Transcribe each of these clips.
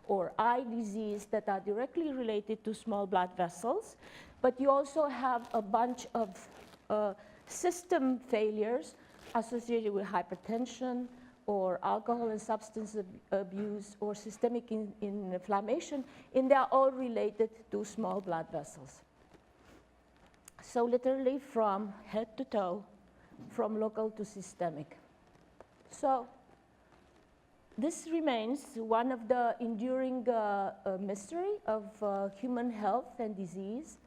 or eye disease that are directly related to small blood vessels, but you also have a bunch of system failures associated with hypertension or alcohol and substance abuse or systemic inflammation, and they are all related to small blood vessels. So literally from head to toe, from local to systemic. So this remains one of the enduring mystery of human health and disease,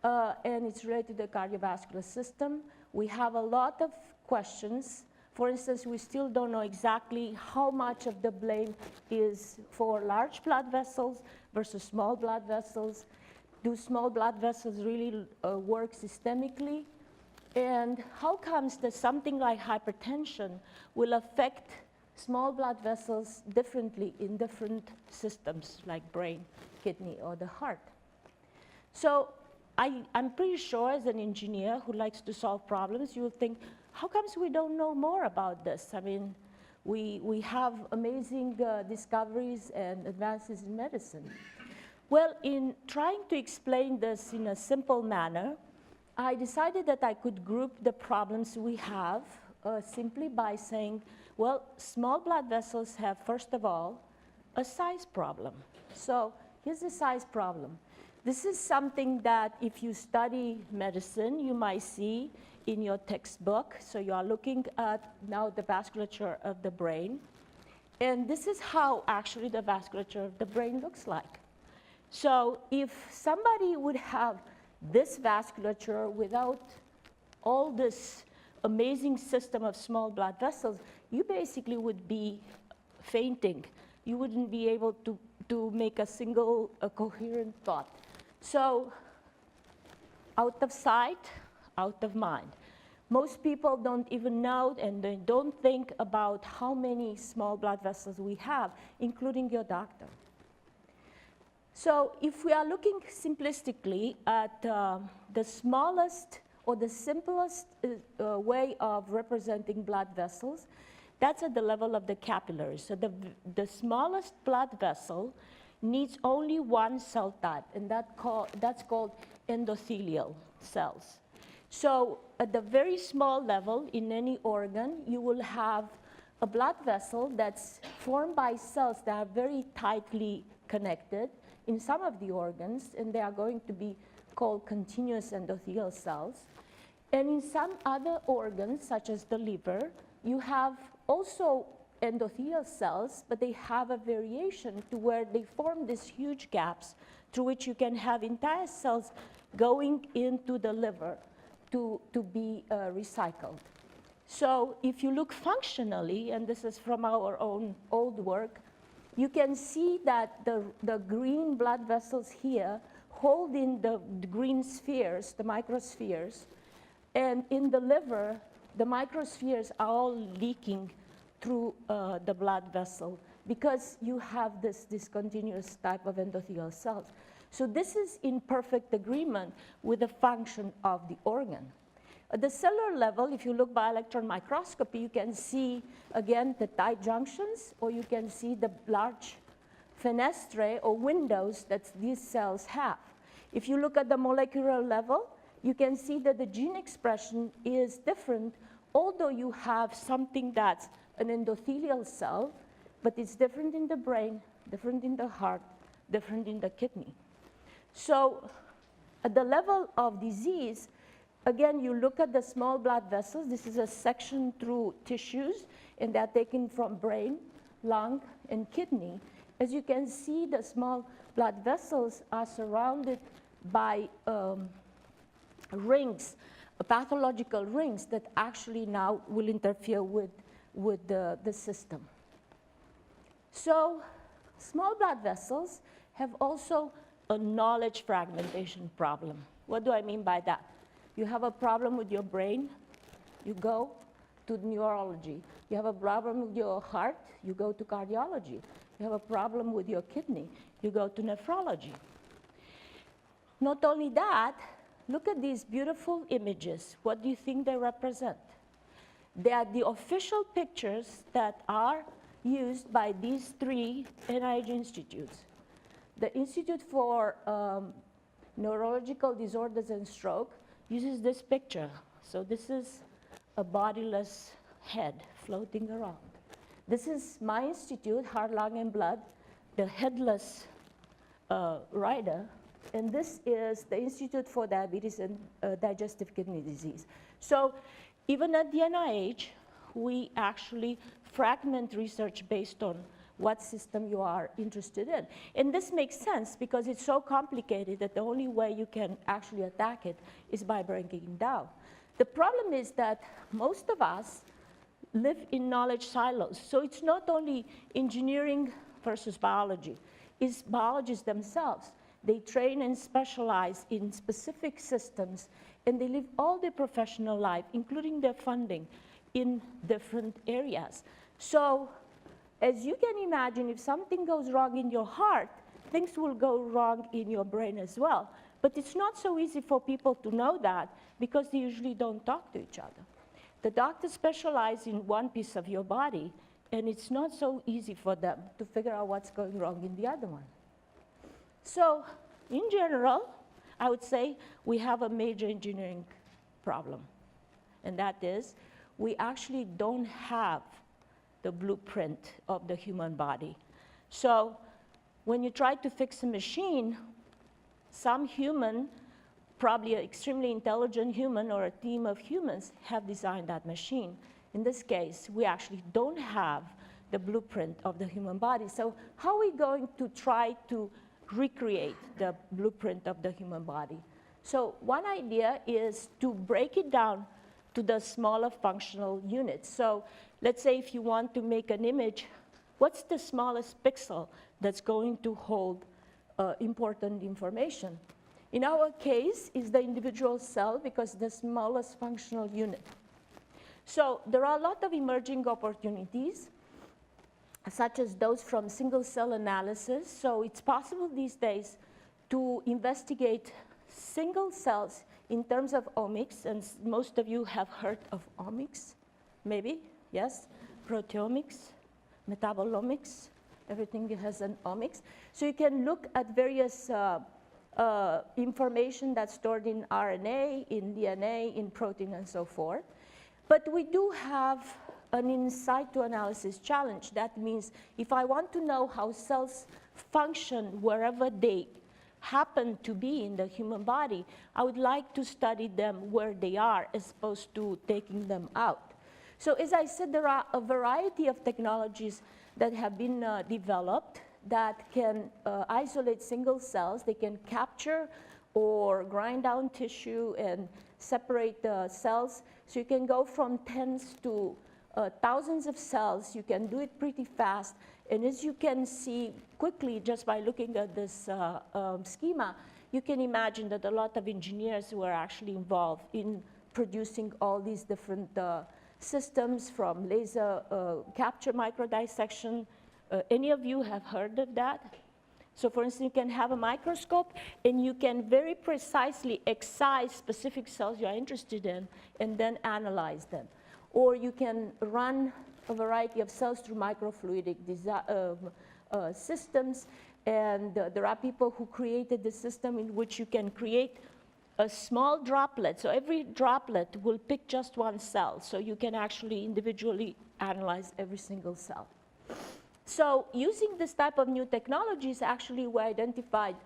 and it's related to the cardiovascular system. We have a lot of questions. For instance, we still don't know exactly how much of the blame is for large blood vessels versus small blood vessels. Do small blood vessels really work systemically? And how comes that something like hypertension will affect small blood vessels differently in different systems like brain, kidney, or the heart? So I'm pretty sure as an engineer who likes to solve problems, you will think, how comes we don't know more about this? I mean, we have amazing discoveries and advances in medicine. Well, in trying to explain this in a simple manner, I decided that I could group the problems we have simply by saying, well, small blood vessels have, first of all, a size problem. So here's the size problem. This is something that if you study medicine, you might see in your textbook. So you are looking at now the vasculature of the brain. And this is how actually the vasculature of the brain looks like. So if somebody would have this vasculature without all this amazing system of small blood vessels, you basically would be fainting. You wouldn't be able to make a single coherent thought. So out of sight, out of mind. Most people don't even know and they don't think about how many small blood vessels we have, including your doctor. So if we are looking simplistically at the smallest or the simplest way of representing blood vessels, that's at the level of the capillaries. So the smallest blood vessel needs only one cell type, and that's called endothelial cells. So at the very small level in any organ, you will have a blood vessel that's formed by cells that are very tightly connected in some of the organs, and they are going to be called continuous endothelial cells. And in some other organs, such as the liver, you have also endothelial cells, but they have a variation to where they form these huge gaps through which you can have entire cells going into the liver to be recycled. So if you look functionally, and this is from our own old work, you can see that the green blood vessels here hold in the green spheres, the microspheres, and in the liver, the microspheres are all leaking through the blood vessel because you have this discontinuous type of endothelial cells. So this is in perfect agreement with the function of the organ. At the cellular level, if you look by electron microscopy, you can see, again, the tight junctions, or you can see the large fenestrae or windows that these cells have. If you look at the molecular level, you can see that the gene expression is different, although you have something that's an endothelial cell, but it's different in the brain, different in the heart, different in the kidney. So at the level of disease, again, you look at the small blood vessels. This is a section through tissues, and they're taken from brain, lung, and kidney. As you can see, the small blood vessels are surrounded by rings, pathological rings that actually now will interfere with the system. So small blood vessels have also a knowledge fragmentation problem. What do I mean by that? You have a problem with your brain, you go to neurology. You have a problem with your heart, you go to cardiology. You have a problem with your kidney, you go to nephrology. Not only that, look at these beautiful images. What do you think they represent? They are the official pictures that are used by these three NIH institutes. The Institute for Neurological Disorders and Stroke uses this picture. So this is a bodiless head floating around. This is my institute, Heart, Lung, and Blood, the headless rider. And this is the Institute for Diabetes and Digestive Kidney Disease. So even at the NIH, we actually fragment research based on what system you are interested in. And this makes sense because it's so complicated that the only way you can actually attack it is by breaking it down. The problem is that most of us live in knowledge silos. So it's not only engineering versus biology, it's biologists themselves. They train and specialize in specific systems, and they live all their professional life, including their funding, in different areas. So as you can imagine, if something goes wrong in your heart, things will go wrong in your brain as well. But it's not so easy for people to know that because they usually don't talk to each other. The doctors specialize in one piece of your body, and it's not so easy for them to figure out what's going wrong in the other one. So in general, I would say we have a major engineering problem, and that is we actually don't have the blueprint of the human body. So when you try to fix a machine, some human, probably an extremely intelligent human or a team of humans, have designed that machine. In this case, we actually don't have the blueprint of the human body. So how are we going to try to recreate the blueprint of the human body? So one idea is to break it down to the smaller functional units. So let's say if you want to make an image, what's the smallest pixel that's going to hold important information? In our case, is the individual cell because the smallest functional unit. So there are a lot of emerging opportunities, such as those from single cell analysis. So it's possible these days to investigate single cells in terms of omics, and most of you have heard of omics, maybe, yes? Proteomics, metabolomics, everything has an omics. So you can look at various information that's stored in RNA, in DNA, in protein, and so forth. But we do have an in situ analysis challenge. That means if I want to know how cells function wherever they happen to be in the human body, I would like to study them where they are as opposed to taking them out. So as I said, there are a variety of technologies that have been developed that can isolate single cells. They can capture or grind down tissue and separate the cells. So you can go from tens to thousands of cells. You can do it pretty fast. And as you can see quickly, just by looking at this schema, you can imagine that a lot of engineers were actually involved in producing all these different systems, from laser capture microdissection. Any of you have heard of that? So for instance, you can have a microscope, and you can very precisely excise specific cells you're interested in, and then analyze them. Or you can run a variety of cells through microfluidic systems, and there are people who created the system in which you can create a small droplet. So every droplet will pick just one cell, so you can actually individually analyze every single cell. So using this type of new technologies, actually we identified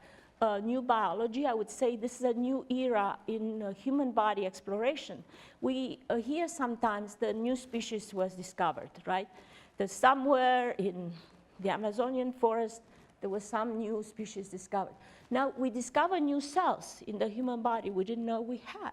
new biology. I would say this is a new era in human body exploration. We hear sometimes the new species was discovered, right? There's somewhere in the Amazonian forest, there was some new species discovered. Now we discover new cells in the human body we didn't know we had.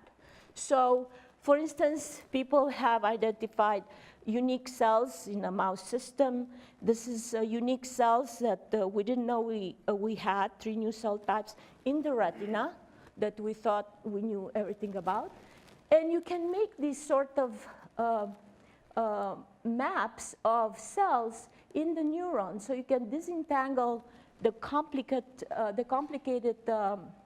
So for instance, people have identified unique cells in a mouse system. This is unique cells that we didn't know we had, 3 new cell types in the retina that we thought we knew everything about. And you can make these sort of maps of cells in the neurons. So you can disentangle the complicated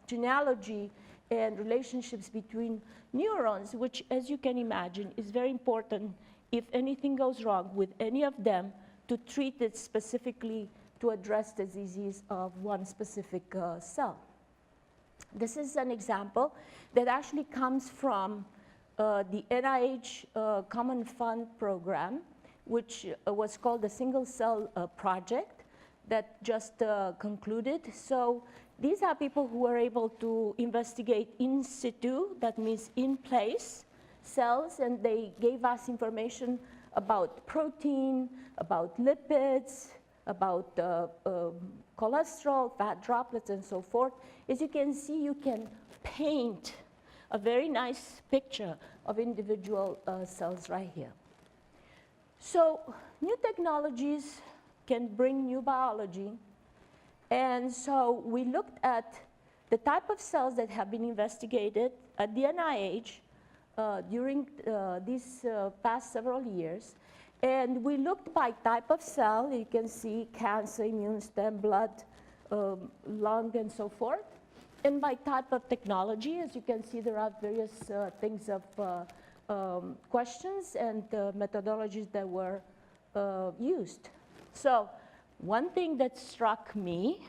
genealogy and relationships between neurons, which, as you can imagine, is very important if anything goes wrong with any of them to treat it specifically to address the disease of one specific cell. This is an example that actually comes from the NIH Common Fund program, which was called the Single Cell Project that just concluded. So these are people who were able to investigate in situ, that means in place, cells, and they gave us information about protein, about lipids, about cholesterol, fat droplets, and so forth. As you can see, you can paint a very nice picture of individual cells right here. So new technologies can bring new biology. And so we looked at the type of cells that have been investigated at the NIH during these past several years. And we looked by type of cell. You can see cancer, immune stem, blood, lung, and so forth. And by type of technology, as you can see, there are various things of questions and methodologies that were used. So one thing that struck me,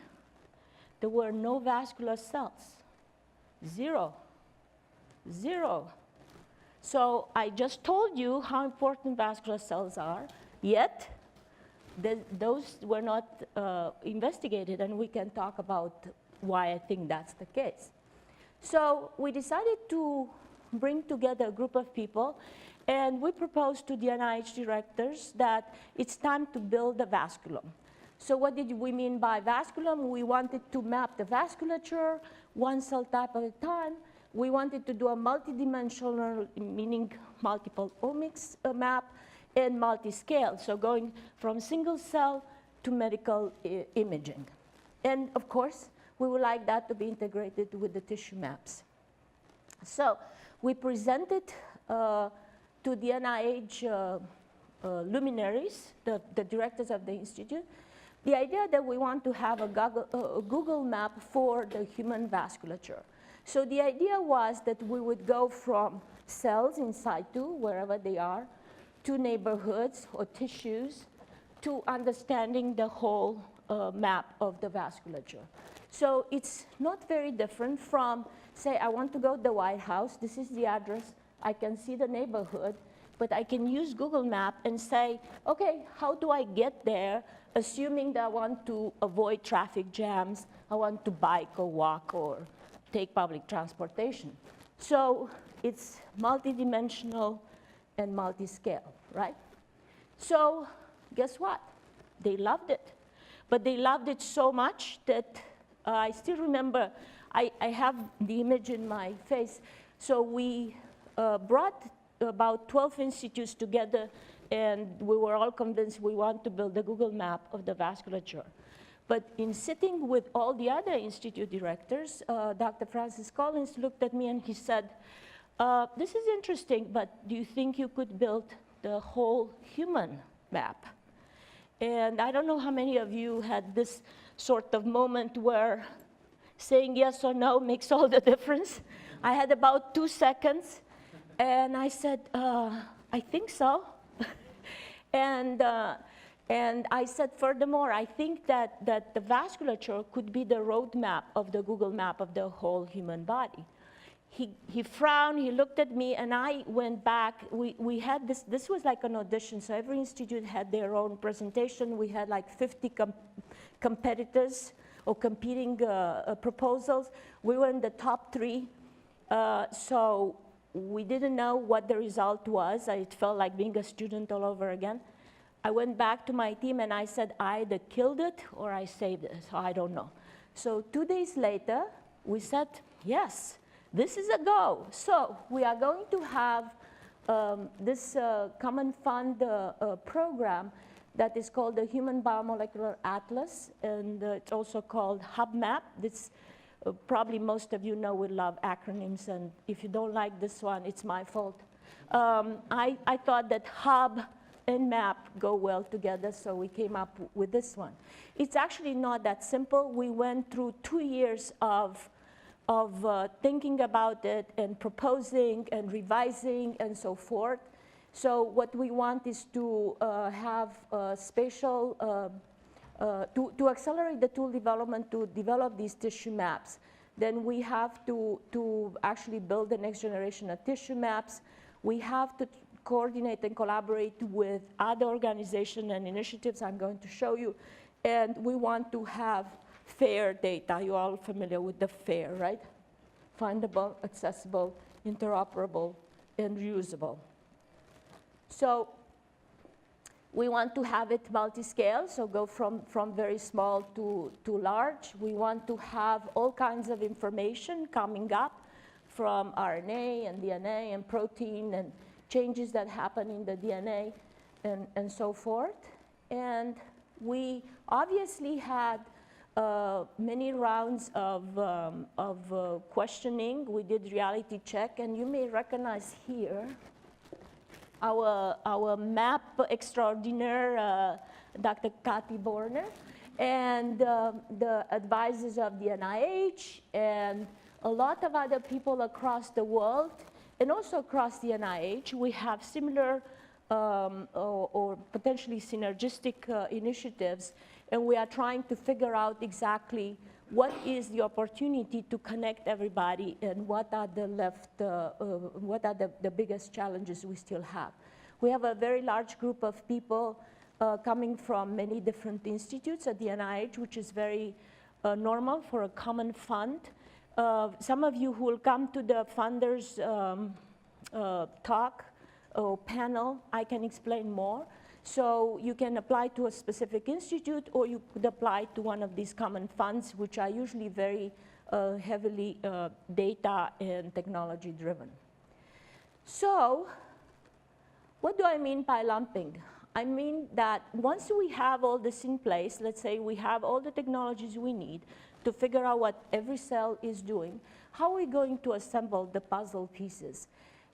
there were no vascular cells. Zero. Zero. So I just told you how important vascular cells are, yet those were not investigated, and we can talk about why I think that's the case. So we decided to bring together a group of people, and we proposed to the NIH directors that it's time to build a vasculum. So what did we mean by vasculum? We wanted to map the vasculature, one cell type at a time. We wanted to do a multidimensional, meaning multiple omics map, and multi-scale, so going from single cell to medical imaging. And of course, we would like that to be integrated with the tissue maps. So we presented to the NIH luminaries, the directors of the institute, the idea that we want to have a Google map for the human vasculature. So the idea was that we would go from cells in situ, wherever they are, to neighborhoods or tissues, to understanding the whole map of the vasculature. So it's not very different from, say, I want to go to the White House. This is the address. I can see the neighborhood, but I can use Google Map and say, okay, how do I get there, assuming that I want to avoid traffic jams, I want to bike or walk or take public transportation. So it's multidimensional and multi-scale, right? So guess what? They loved it. But they loved it so much that I still remember, I have the image in my face. So we brought about 12 institutes together, and we were all convinced we want to build a Google map of the vasculature. But in sitting with all the other institute directors, Dr. Francis Collins looked at me and he said, this is interesting, but do you think you could build the whole human map? And I don't know how many of you had this sort of moment where saying yes or no makes all the difference. I had about 2 seconds, and I said, I think so. And I said, furthermore, I think that the vasculature could be the roadmap of the Google map of the whole human body. He frowned, he looked at me, and I went back. We had this was like an audition, so every institute had their own presentation. We had like 50 competitors or competing proposals. We were in the top 3, so we didn't know what the result was. It felt like being a student all over again. I went back to my team and I said, I either killed it or I saved it, so I don't know. So 2 days later, we said, yes, this is a go. So we are going to have this Common Fund program that is called the Human Biomolecular Atlas, and it's also called HubMap. This, probably most of you know we love acronyms, and if you don't like this one, it's my fault. I thought that Hub and map go well together, so we came up with this one. It's actually not that simple. We went through 2 years of thinking about it and proposing and revising and so forth. So what we want is to have spatial, to accelerate the tool development to develop these tissue maps. Then we have to actually build the next generation of tissue maps. We have to coordinate and collaborate with other organizations and initiatives I'm going to show you. And we want to have FAIR data. You're all familiar with the FAIR, right? Findable, accessible, interoperable, and reusable. So we want to have it multi-scale, so go from very small to large. We want to have all kinds of information coming up from RNA and DNA and protein and changes that happen in the DNA and so forth. And we obviously had many rounds of questioning. We did reality check, and you may recognize here our map extraordinaire, Dr. Kati Borner, and the advisors of the NIH, and a lot of other people across the world, and also across the NIH. We have similar or potentially synergistic initiatives, and we are trying to figure out exactly what is the opportunity to connect everybody and what are the biggest challenges we still have. We have a very large group of people coming from many different institutes at the NIH, which is very normal for a common fund. Some of you who will come to the funders talk or panel, I can explain more. So you can apply to a specific institute, or you could apply to one of these common funds, which are usually very heavily data and technology driven. So what do I mean by lumping? I mean that once we have all this in place, let's say we have all the technologies we need to figure out what every cell is doing, how are we going to assemble the puzzle pieces?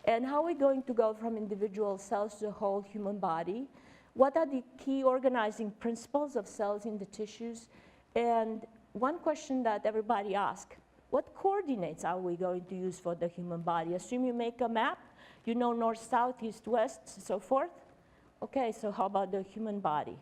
And how are we going to go from individual cells to the whole human body? What are the key organizing principles of cells in the tissues? And one question that everybody asks, what coordinates are we going to use for the human body? Assume you make a map, you know north, south, east, west, so forth. Okay, so how about the human body?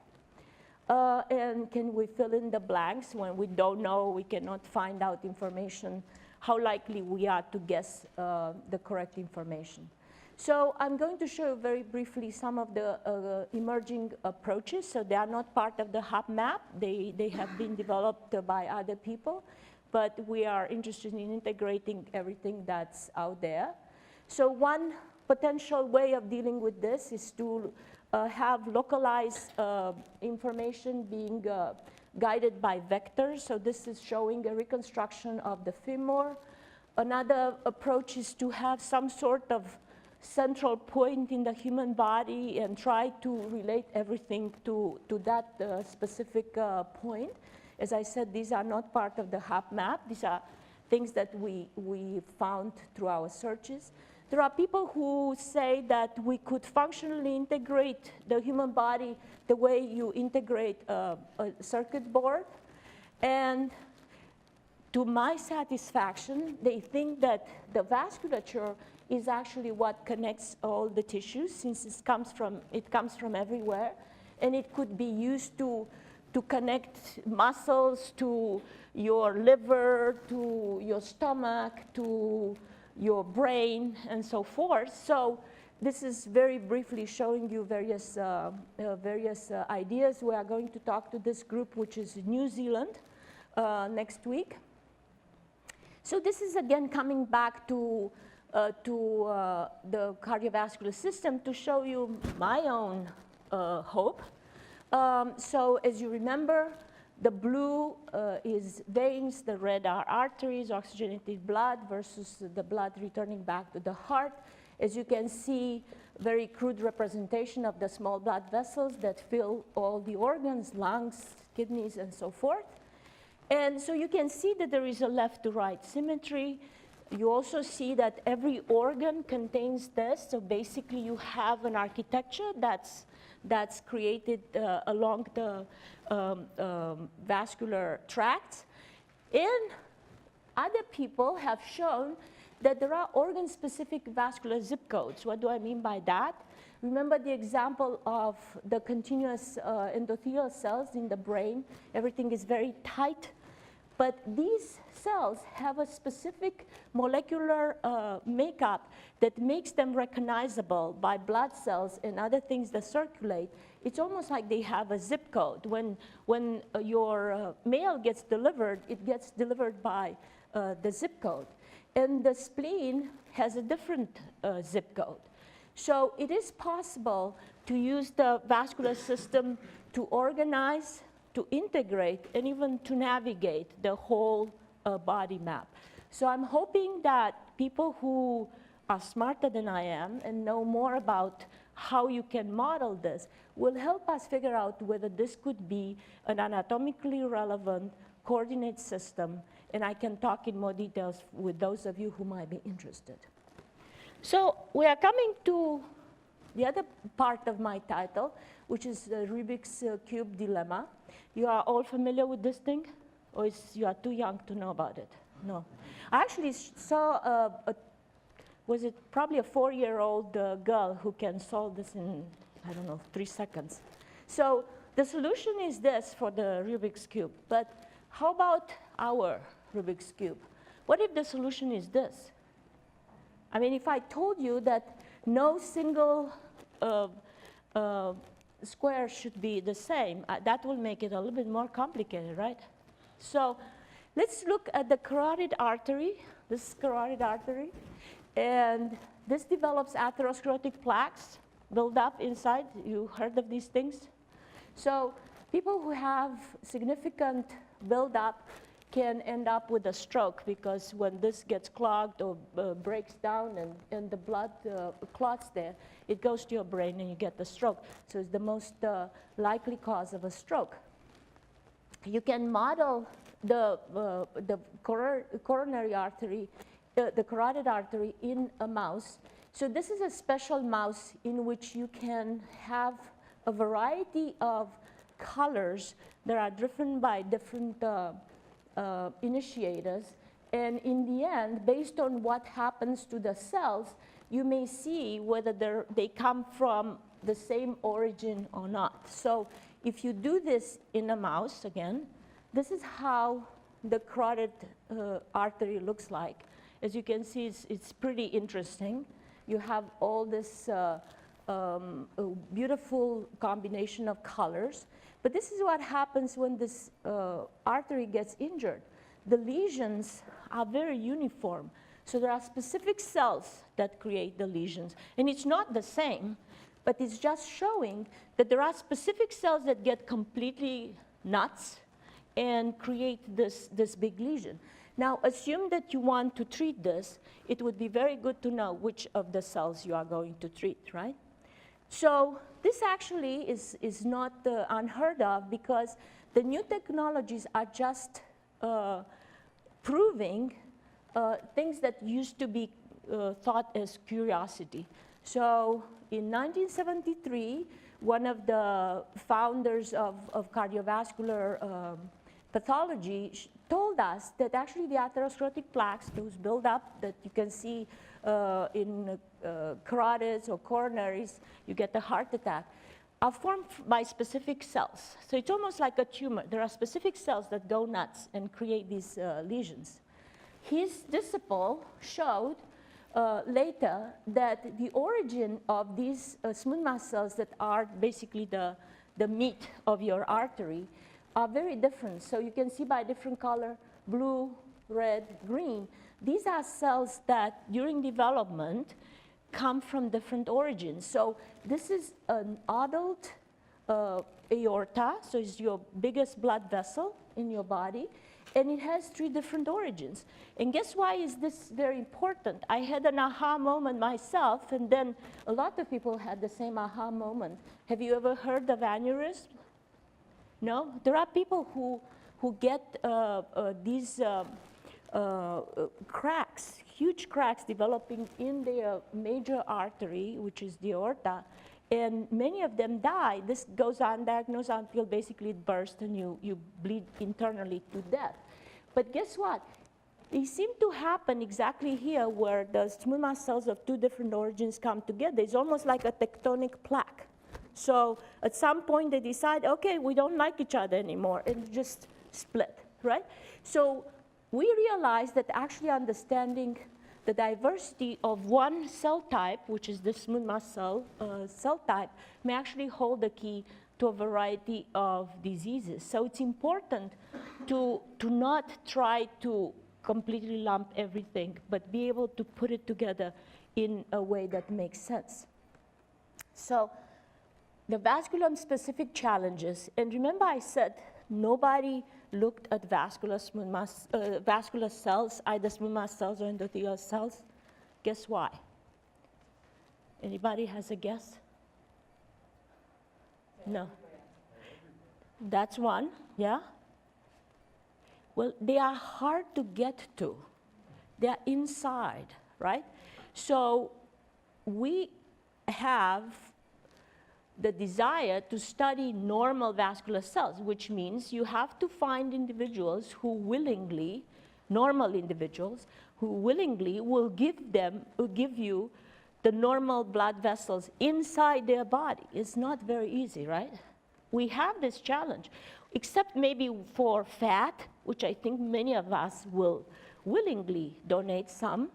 And can we fill in the blanks when we don't know, we cannot find out information, how likely we are to guess the correct information? So I'm going to show you very briefly some of the emerging approaches. So they are not part of the hub map. They have been developed by other people, but we are interested in integrating everything that's out there. So one potential way of dealing with this is to have localized information being guided by vectors. So this is showing a reconstruction of the femur. Another approach is to have some sort of central point in the human body and try to relate everything to that specific point. As I said, these are not part of the hub map. These are things that we found through our searches. There are people who say that we could functionally integrate the human body the way you integrate a circuit board. And to my satisfaction, they think that the vasculature is actually what connects all the tissues, since it comes from everywhere, and it could be used to connect muscles to your liver, to your stomach, to your brain, and so forth. So this is very briefly showing you various ideas. We are going to talk to this group, which is New Zealand, next week. So this is again coming back to the cardiovascular system to show you my own hope. So as you remember, the blue is veins, the red are arteries, oxygenated blood versus the blood returning back to the heart. As you can see, very crude representation of the small blood vessels that fill all the organs, lungs, kidneys, and so forth. And so you can see that there is a left to right symmetry. You also see that every organ contains this. So basically you have an architecture that's created along the vascular tracts. And other people have shown that there are organ-specific vascular zip codes. What do I mean by that? Remember the example of the continuous endothelial cells in the brain. Everything is very tight. But these cells have a specific molecular makeup that makes them recognizable by blood cells and other things that circulate. It's almost like they have a zip code. When your mail gets delivered, it gets delivered by the zip code. And the spleen has a different zip code. So it is possible to use the vascular system to organize, to integrate, and even to navigate the whole body map. So I'm hoping that people who are smarter than I am and know more about how you can model this will help us figure out whether this could be an anatomically relevant coordinate system, and I can talk in more details with those of you who might be interested. So we are coming to the other part of my title, which is the Rubik's Cube dilemma. You are all familiar with this thing? Or you are too young to know about it? No. I actually saw was it probably a 4-year-old girl who can solve this in, I don't know, 3 seconds. So the solution is this for the Rubik's Cube. But how about our Rubik's Cube? What if the solution is this? I mean, if I told you that no single square should be the same, that will make it a little bit more complicated, right? So let's look at the carotid artery. This is carotid artery. And this develops atherosclerotic plaques build up inside. You heard of these things? So people who have significant buildup can end up with a stroke, because when this gets clogged or breaks down and the blood clots there, it goes to your brain and you get the stroke. So it's the most likely cause of a stroke. You can model the coronary artery, the carotid artery in a mouse. So this is a special mouse in which you can have a variety of colors that are driven by different initiators, and in the end, based on what happens to the cells, you may see whether they come from the same origin or not. So if you do this in a mouse, again, this is how the carotid artery looks like. As you can see, it's pretty interesting. You have all this beautiful combination of colors. But this is what happens when this artery gets injured. The lesions are very uniform. So there are specific cells that create the lesions. And it's not the same, but it's just showing that there are specific cells that get completely nuts and create this big lesion. Now, assume that you want to treat this. It would be very good to know which of the cells you are going to treat, right? So this actually is not unheard of, because the new technologies are just proving things that used to be thought as curiosity. So in 1973, one of the founders of cardiovascular pathology told us that actually the atherosclerotic plaques, those build up that you can see in carotids or coronaries, you get the heart attack, are formed by specific cells. So it's almost like a tumor. There are specific cells that go nuts and create these lesions. His disciple showed later that the origin of these smooth mast cells that are basically the meat of your artery are very different. So you can see by different color, blue, red, green. These are cells that during development come from different origins. So this is an adult aorta, so it's your biggest blood vessel in your body, and it has 3 different origins. And guess why is this very important? I had an aha moment myself, and then a lot of people had the same aha moment. Have you ever heard of aneurysm? No? There are people who get these cracks, huge cracks developing in their major artery, which is the aorta, and many of them die. This goes undiagnosed until basically it bursts and you bleed internally to death. But guess what? they seem to happen exactly here where the smooth mast cells of two different origins come together. It's almost like a tectonic plaque. So at some point they decide, okay, we don't like each other anymore, and just split, right? So we realized that actually understanding the diversity of one cell type, which is the smooth mast cell type, may actually hold the key to a variety of diseases. So it's important to not try to completely lump everything, but be able to put it together in a way that makes sense. So the vasculum-specific challenges, and remember I said nobody looked at vascular cells, either smooth mast cells or endothelial cells. Guess why? Anybody has a guess? No. That's one, yeah? Well, they are hard to get to. They are inside, right? So we have the desire to study normal vascular cells, which means you have to find individuals who willingly, normal individuals, who willingly will give you the normal blood vessels inside their body. It's not very easy, right? We have this challenge, except maybe for fat, which I think many of us will willingly donate some.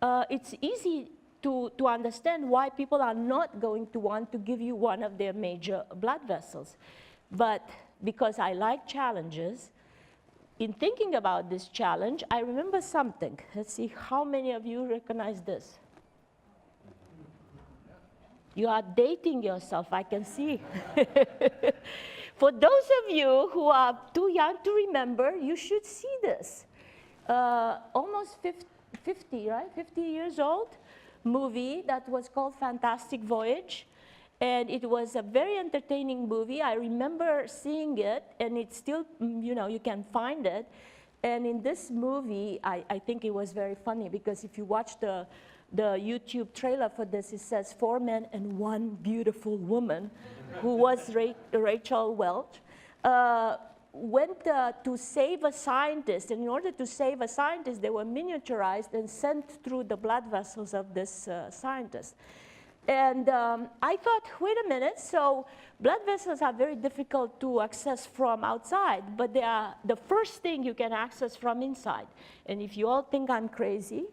It's easy to understand why people are not going to want to give you one of their major blood vessels. But because I like challenges, in thinking about this challenge, I remember something. Let's see how many of you recognize this. You are dating yourself, I can see. For those of you who are too young to remember, you should see this. Almost 50, right? 50 years old movie that was called Fantastic Voyage. And it was a very entertaining movie. I remember seeing it, and it's still, you can find it. And in this movie, I think it was very funny, because if you watch the YouTube trailer for this, it says 4 men and 1 beautiful woman, who was Rachel Welch, went to save a scientist. And in order to save a scientist, they were miniaturized and sent through the blood vessels of this scientist. And I thought, wait a minute, so blood vessels are very difficult to access from outside, but they are the first thing you can access from inside. And if you all think I'm crazy,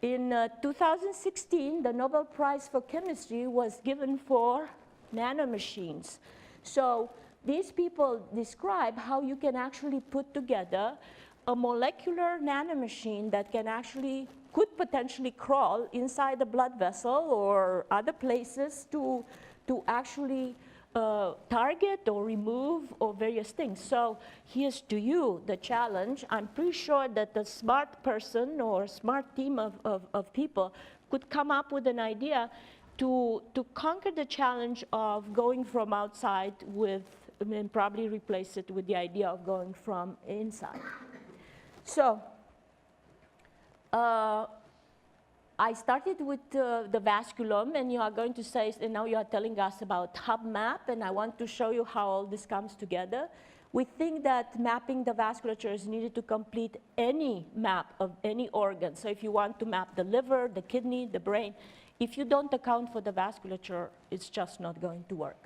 in 2016, the Nobel Prize for Chemistry was given for nanomachines. So these people describe how you can actually put together a molecular nanomachine that could potentially crawl inside the blood vessel or other places to actually target or remove or various things. So here's to you the challenge. I'm pretty sure that the smart person or smart team of people could come up with an idea to conquer the challenge of going from outside and probably replace it with the idea of going from inside. So I started with the vasculum, and you are going to say, and now you are telling us about hub map, and I want to show you how all this comes together. We think that mapping the vasculature is needed to complete any map of any organ. So if you want to map the liver, the kidney, the brain, if you don't account for the vasculature, it's just not going to work.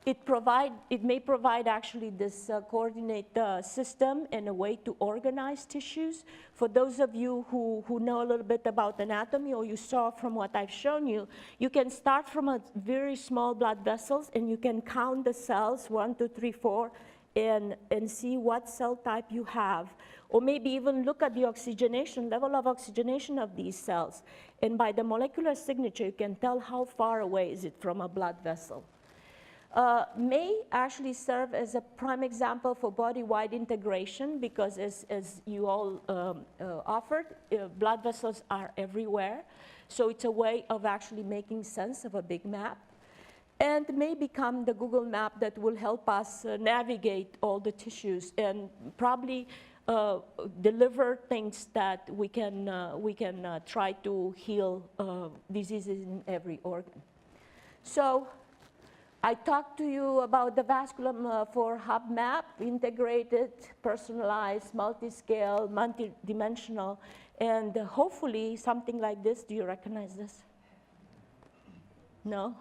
It may provide actually this coordinate system and a way to organize tissues. For those of you who know a little bit about anatomy, or you saw from what I've shown you, you can start from a very small blood vessels, and you can count the cells, 1, 2, 3, 4, and see what cell type you have. Or maybe even look at the oxygenation, level of oxygenation of these cells. And by the molecular signature, you can tell how far away is it from a blood vessel. May actually serve as a prime example for body-wide integration, because as you all offered, blood vessels are everywhere. So it's a way of actually making sense of a big map, and may become the Google map that will help us navigate all the tissues and probably deliver things that we can try to heal diseases in every organ. So I talked to you about the Vascular for Hub map, integrated, personalized, multi-scale, multi-dimensional, and hopefully something like this. Do you recognize this? No?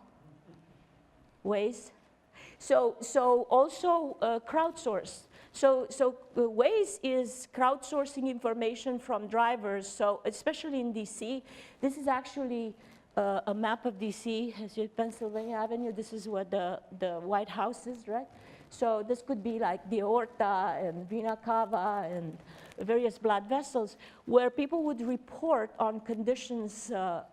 Waze? So also crowdsource. So Waze is crowdsourcing information from drivers. So especially in DC, this is actually a map of DC, as you Pennsylvania Avenue. This is where the White House is, right? So this could be like the aorta and vena cava and various blood vessels, where people would report on conditions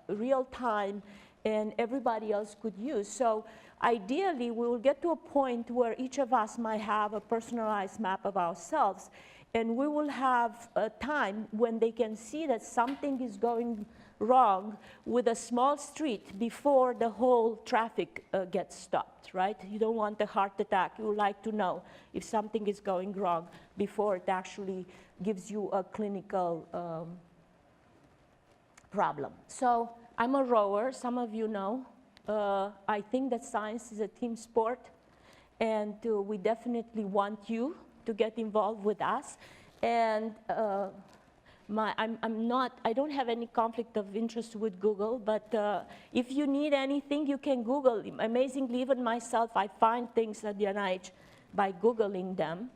real time, and everybody else could use. So ideally, we will get to a point where each of us might have a personalized map of ourselves, and we will have a time when they can see that something is going wrong with a small street before the whole traffic gets stopped, right? You don't want a heart attack. You would like to know if something is going wrong before it actually gives you a clinical problem. So I'm a rower, some of you know. I think that science is a team sport, and we definitely want you to get involved with us. And I don't have any conflict of interest with Google, but if you need anything, you can Google. Amazingly, even myself, I find things at the NIH by Googling them.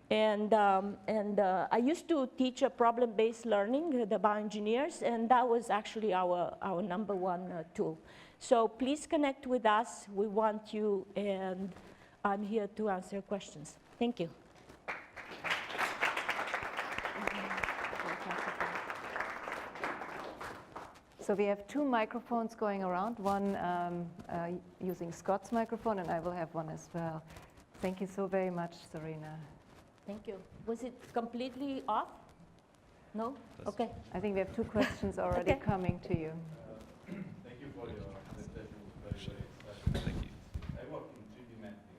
And I used to teach a problem-based learning, the bioengineers, and that was actually our #1 tool. So please connect with us. We want you, and I'm here to answer your questions. Thank you. So we have 2 microphones going around, one using Scott's microphone, and I will have one as well. Thank you so very much, Zorina. Thank you. Was it completely off? No? Okay. I think we have 2 questions already coming to you. Thank you for your presentation. Very exciting. Thank you. I work in 3D mapping.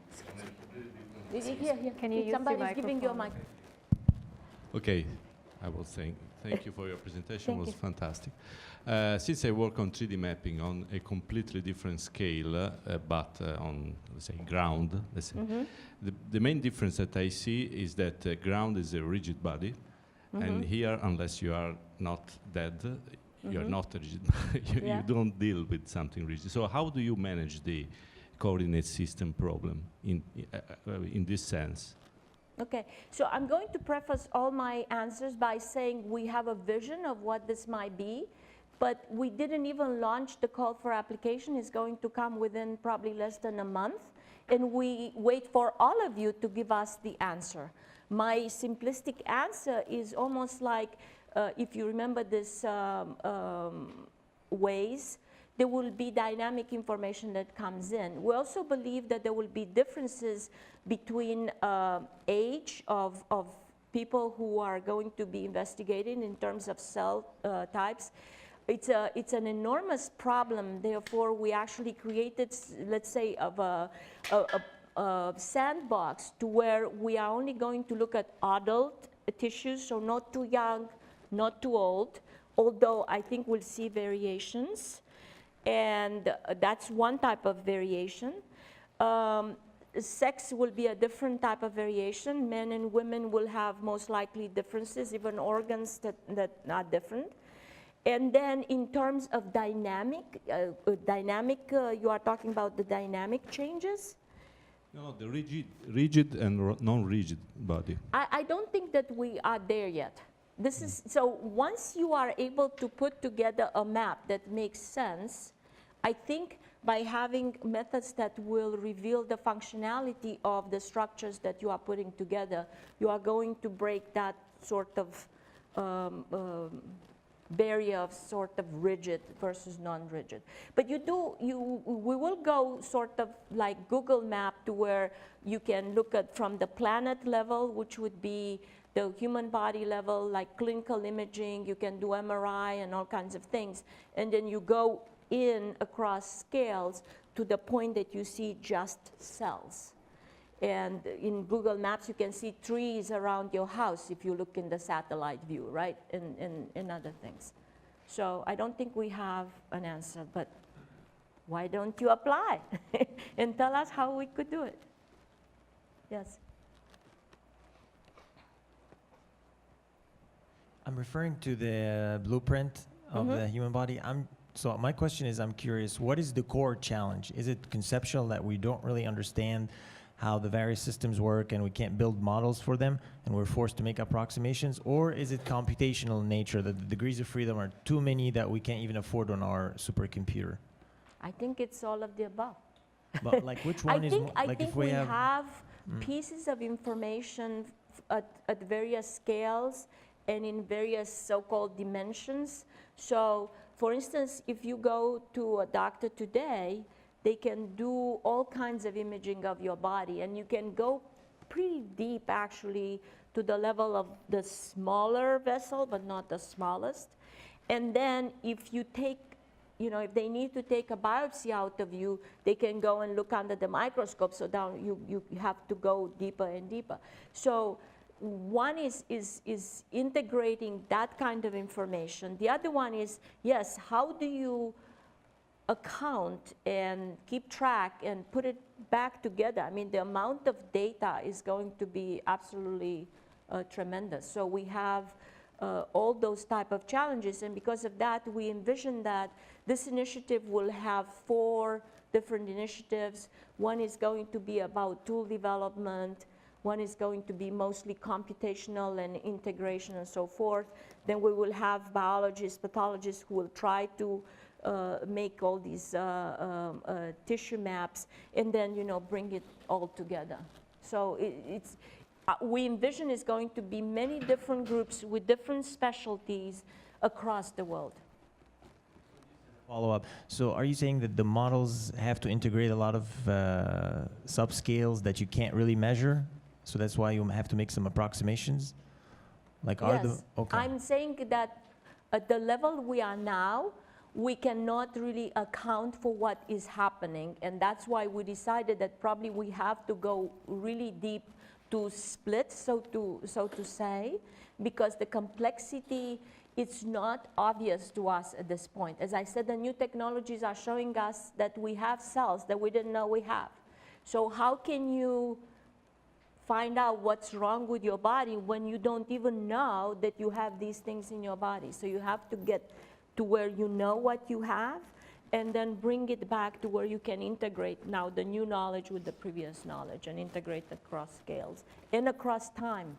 Here. Can you use Somebody's giving you a mic. Okay. I was saying thank you for your presentation. It was fantastic. Since I work on 3D mapping on a completely different scale, but on, let's say, ground, let's say, the main difference that I see is that ground is a rigid body, and here, unless you are not dead, you're not a rigid body. You don't deal with something rigid. So how do you manage the coordinate system problem in this sense? Okay, so I'm going to preface all my answers by saying we have a vision of what this might be, but we didn't even launch the call for application. It's going to come within probably less than a month, and we wait for all of you to give us the answer. My simplistic answer is almost like, if you remember this ways, there will be dynamic information that comes in. We also believe that there will be differences between age of people who are going to be investigated in terms of cell types. It's an enormous problem. Therefore, we actually created, let's say, of a sandbox to where we are only going to look at adult tissues, so not too young, not too old, although I think we'll see variations. And that's one type of variation. Sex will be a different type of variation. Men and women will have most likely differences, even organs that are different. And then in terms of dynamic, you are talking about the dynamic changes? No, the rigid and non-rigid body. I don't think that we are there yet. This is, so once you are able to put together a map that makes sense, I think by having methods that will reveal the functionality of the structures that you are putting together, you are going to break that sort of barrier of sort of rigid versus non-rigid. But we will go sort of like Google Map to where you can look at from the planet level, which would be the human body level, like clinical imaging, you can do MRI and all kinds of things. And then you go in across scales to the point that you see just cells. And in Google Maps, you can see trees around your house if you look in the satellite view, right? And other things. So I don't think we have an answer, but why don't you apply and tell us how we could do it? Yes. I'm referring to the blueprint of the human body. So my question is, I'm curious, what is the core challenge? Is it conceptual that we don't really understand how the various systems work and we can't build models for them and we're forced to make approximations? Or is it computational in nature, that the degrees of freedom are too many that we can't even afford on our supercomputer? I think it's all of the above. But like which one is more, I like think if we have pieces of information at various scales and in various so-called dimensions. So, for instance, if you go to a doctor today, they can do all kinds of imaging of your body, and you can go pretty deep, actually, to the level of the smaller vessel, but not the smallest. And then if you take, you know, if they need to take a biopsy out of you, they can go and look under the microscope, so down you have to go deeper and deeper. So one is integrating that kind of information. The other one is, yes, how do you account and keep track and put it back together? I mean, the amount of data is going to be absolutely tremendous. So we have all those type of challenges, and because of that, we envision that this initiative will have 4 different initiatives. One is going to be about tool development. One is going to be mostly computational and integration and so forth. Then we will have biologists, pathologists who will try to make all these tissue maps, and then, you know, bring it all together. So we envision it's going to be many different groups with different specialties across the world. follow up? So are you saying that the models have to integrate a lot of subscales that you can't really measure? So that's why you have to make some approximations? Like are Yes, I'm saying that at the level we are now, we cannot really account for what is happening, and that's why we decided that probably we have to go really deep to split, so to say, because the complexity, it's not obvious to us at this point. As I said, the new technologies are showing us that we have cells that we didn't know we have. So how can you find out what's wrong with your body when you don't even know that you have these things in your body? So you have to get to where you know what you have, and then bring it back to where you can integrate now the new knowledge with the previous knowledge and integrate across scales and across time.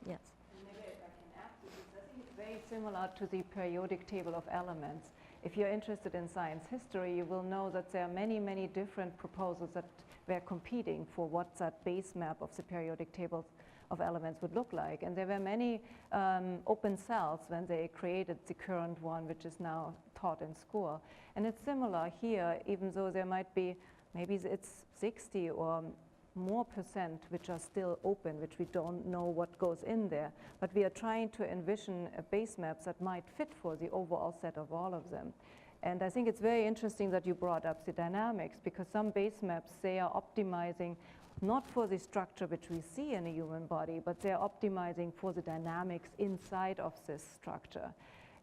Yes. Maybe if I can add to this, I think it's very similar to the periodic table of elements. If you're interested in science history, you will know that there are many, many different proposals that were competing for what that base map of the periodic table of elements would look like. And there were many open cells when they created the current one, which is now taught in school. And it's similar here, even though there might be, maybe it's 60 or more % which are still open, which we don't know what goes in there. But we are trying to envision base maps that might fit for the overall set of all of them. And I think it's very interesting that you brought up the dynamics, because some base maps, they are optimizing not for the structure which we see in a human body, but they're optimizing for the dynamics inside of this structure.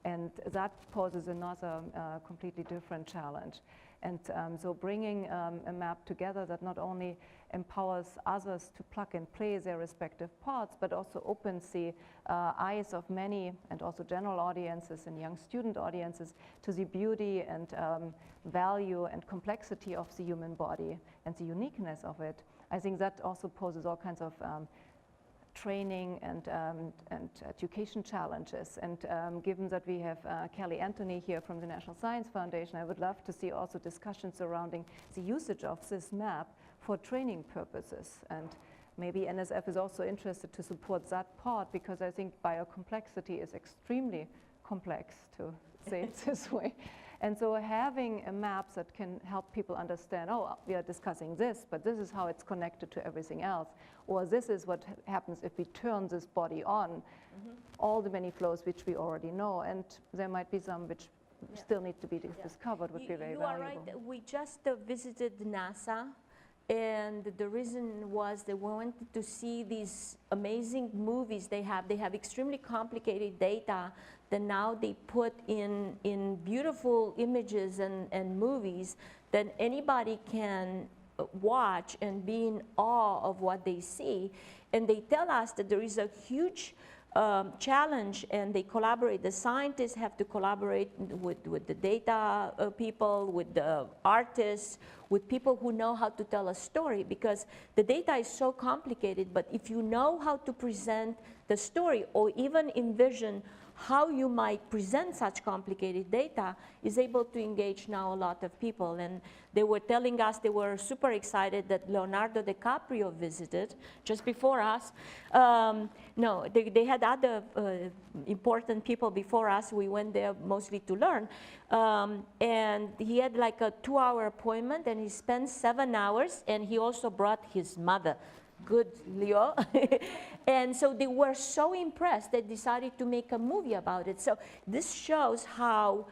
And that poses another completely different challenge. And so bringing a map together that not only empowers others to plug and play their respective parts, but also opens the eyes of many, and also general audiences and young student audiences, to the beauty and value and complexity of the human body and the uniqueness of it. I think that also poses all kinds of training and education challenges. And given that we have Kelly Anthony here from the National Science Foundation, I would love to see also discussions surrounding the usage of this map for training purposes. And maybe NSF is also interested to support that part, because I think biocomplexity is extremely complex, to say it this way. And so having a map that can help people understand, oh, we are discussing this, but this is how it's connected to everything else. Or this is what happens if we turn this body on. All the many flows which we already know, and there might be some which still need to be discovered, would be very valuable. You are right. We just visited NASA, and the reason was they wanted to see these amazing movies they have. They have extremely complicated data that now they put in beautiful images and movies that anybody can watch and be in awe of what they see. And they tell us that there is a huge challenge, and they collaborate. The scientists have to collaborate with the data people, with the artists, with people who know how to tell a story, because the data is so complicated. But if you know how to present the story, or even envision how you might present such complicated data, is able to engage now a lot of people. And they were telling us they were super excited that Leonardo DiCaprio visited just before us. No, they had other important people before us. We went there mostly to learn. And he had like a 2-hour appointment, and he spent 7 hours, and he also brought his mother. Good, Leo. And so they were so impressed, they decided to make a movie about it. So this shows how,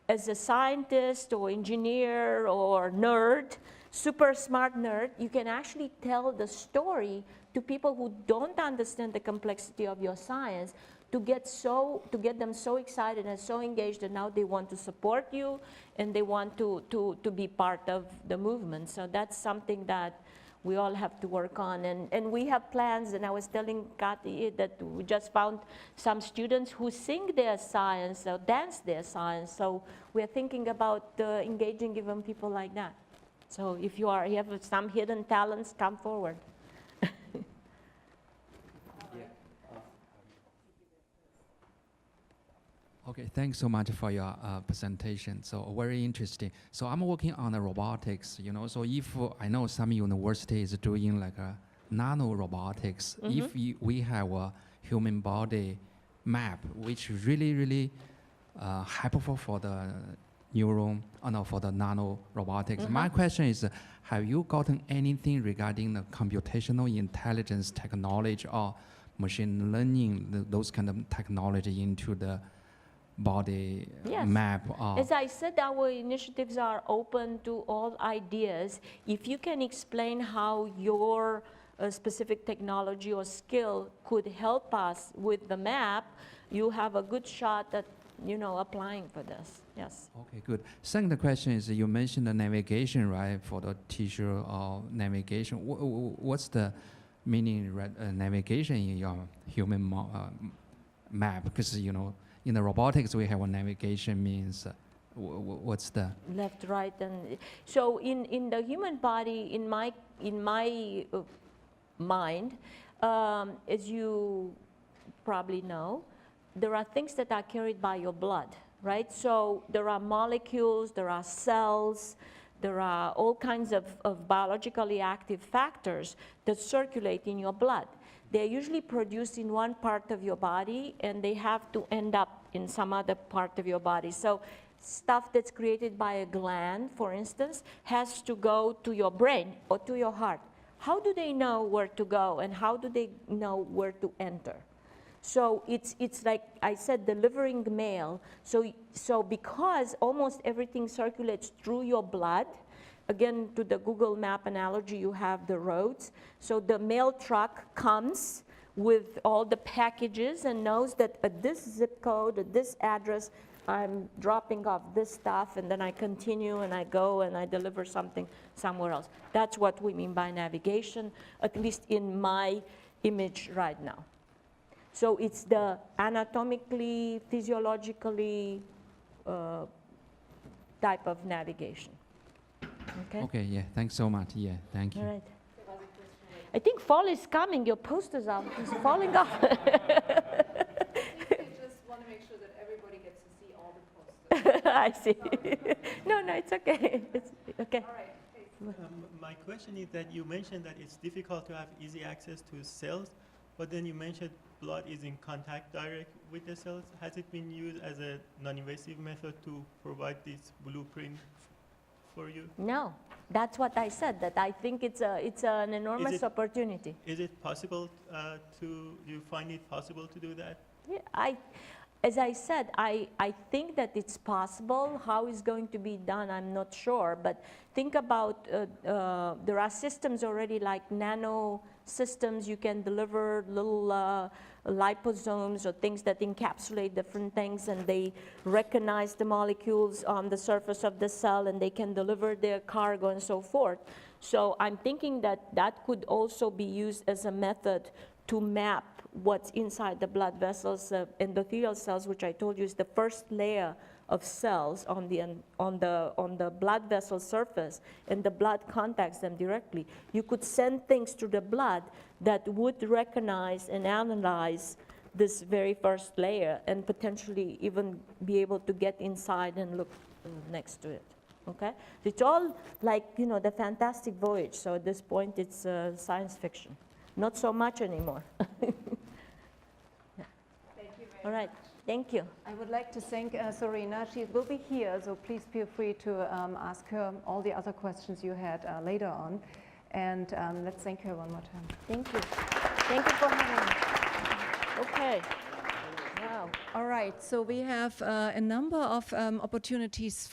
as a scientist or engineer or nerd, super smart nerd, you can actually tell the story to people who don't understand the complexity of your science, to get them so excited and so engaged that now they want to support you and they want to be part of the movement. So that's something that we all have to work on, and we have plans. And I was telling Kathy that we just found some students who sing their science or dance their science. So we're thinking about engaging even people like that. So if you have some hidden talents, come forward. Okay, thanks so much for your presentation. So very interesting. So I'm working on the robotics, you know. So if I know some university is doing like a nano robotics, if we have a human body map, which is really helpful for the neuron, for the nano robotics. My question is, have you gotten anything regarding the computational intelligence technology or machine learning, those kind of technology into the body map? As I said, our initiatives are open to all ideas. If you can explain how your specific technology or skill could help us with the map, you have a good shot at applying for this. Yes. Okay, good. Second question is, you mentioned the navigation, right, for the tissue or navigation. What's the meaning navigation in your human map? Because in the robotics, we have a navigation means, what's the? Left, right, and so in the human body, in my mind, as you probably know, there are things that are carried by your blood, right? So there are molecules, there are cells, there are all kinds of biologically active factors that circulate in your blood. They're usually produced in one part of your body, and they have to end up in some other part of your body. So stuff that's created by a gland, for instance, has to go to your brain or to your heart. How do they know where to go, and how do they know where to enter? So it's like I said, delivering mail. So because almost everything circulates through your blood, again, to the Google Map analogy, you have the roads. So the mail truck comes with all the packages and knows that at this zip code, at this address, I'm dropping off this stuff, and then I continue and I go and I deliver something somewhere else. That's what we mean by navigation, at least in my image right now. So it's the anatomically, physiologically type of navigation. Okay? Okay, yeah, thanks so much. Yeah, thank you. All right. I think fall is coming. Your posters are falling off. I think they just want to make sure that everybody gets to see all the posters. I see. No, it's okay. It's okay. All right. My question is that you mentioned that it's difficult to have easy access to cells, but then you mentioned blood is in contact direct with the cells. Has it been used as a non-invasive method to provide this blueprint for you? No, that's what I said, that I think it's an enormous opportunity. Is it possible do you find it possible to do that? Yeah, as I said, I think that it's possible. How it's going to be done, I'm not sure. But think about, there are systems already like nano systems. You can deliver little liposomes or things that encapsulate different things, and they recognize the molecules on the surface of the cell, and they can deliver their cargo and so forth. So I'm thinking that that could also be used as a method to map what's inside the blood vessels, endothelial cells, which I told you is the first layer of cells on the blood vessel surface, and the blood contacts them directly. You could send things to the blood that would recognize and analyze this very first layer, and potentially even be able to get inside and look next to it. Okay? It's all like, you know, the Fantastic Voyage. So at this point, it's science fiction. Not so much anymore. Thank you very All right. Thank you. I would like to thank Zorina. She will be here, so please feel free to ask her all the other questions you had later on. And let's thank her one more time. Thank you. Thank you for having me. Okay. Wow. All right, so we have a number of opportunities